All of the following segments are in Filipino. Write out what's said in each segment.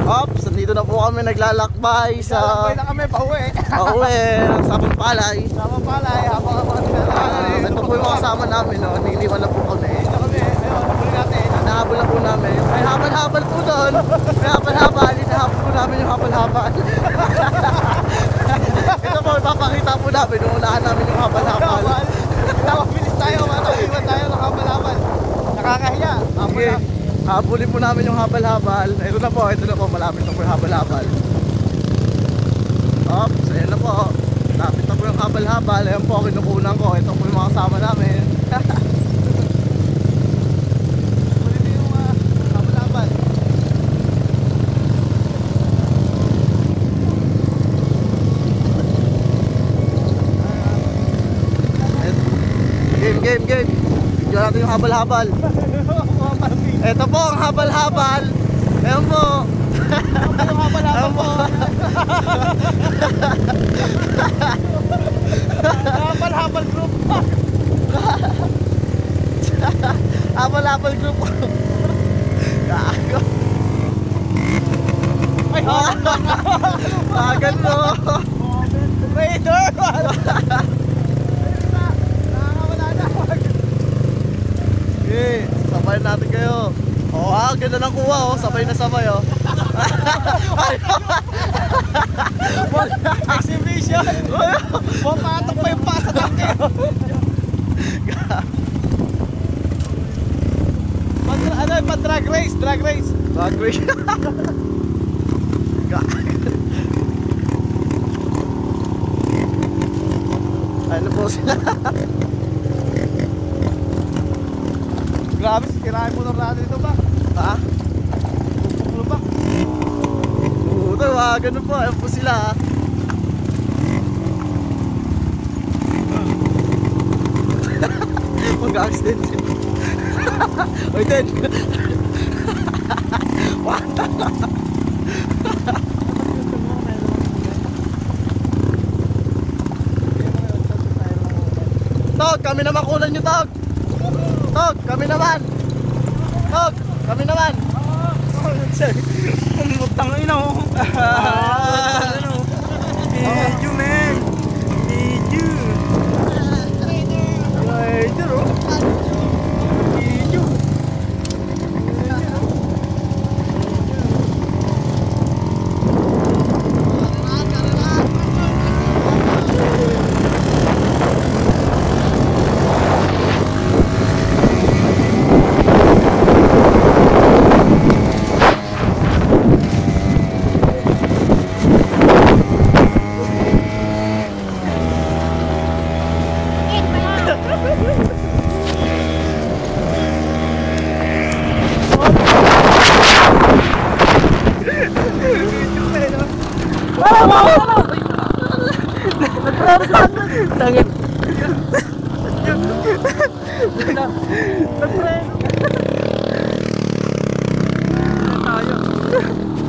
Ops, nandito na po kami naglalakbay sa... Naglalakbay na kami, pauwi. Pauwi, sa Pampalay. Sa Pampalay, habang naglalakbay. Ito po yung mga kasama namin, no? Niliwan na po kami. Ito kami, ayun, nabuli natin. Nahabol na po namin. May habal-habal po doon. May habal-habal. Hinahabol po namin yung habal-habal. Ito po, ipapakita po namin. Uunahan namin yung habal-habal. Mabilis tayo, iwan tayo ng habal-habal. Nakakahiya. Okay. Habulin po namin yung habal-habal. Ito na po, malapit na po yung habal-habal. Oops, ayan na po. Malapit na po yung habal-habal. Ayan po, kinukunan ko. Ito po yung mga kasama namin. Muli din yung habal-habal. Game. Bigyan natin yung habal-habal. Ito po ang habal-habal. Ayan po. Yung habal-habal po. Habal-habal group. Habal-habal group. Gago. Ay, Agan mo. Raider! Okay, sabay natin kayo. Oh, ganda ng kuha, oh. Sabay na sabay, oh. Exhibition! Pumatok pa yung pasa natin. Drag race. Drag race. Ano po sila? Grabe, sirahin mo ng natin ito ba? Ha? Pupuklo ba? Ito, ganun po. Ayan po sila, ha? Mag-accident. Oy, Ted. Tog, kami naman kunan nyo, Tog. Tog, kami naman. Tog, kami naman. Pumutang ina mo. Medyo, man. Medyo. Medyo, oh. Medyo. Tangin. Nagpreno. Tayo.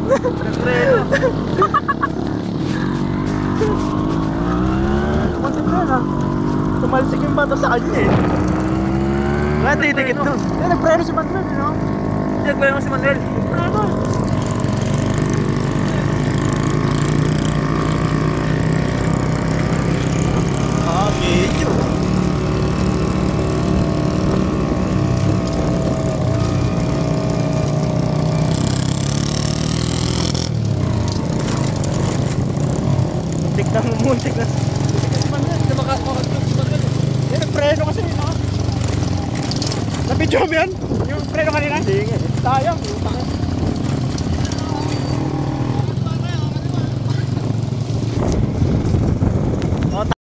Nagpreno. Kunti na na. Tumalsik yung bata sa kanya eh. Wala, titikit doon. Nagpreno si Manuel, no? Nagpreno si Manuel. Nagpreno. Medyo. Muntik na. Si Manuel, makakakagod si Manuel. Nagpreno kasi, no? Nabidyo mo yan? Yung preno kanina? Sige. Sayang.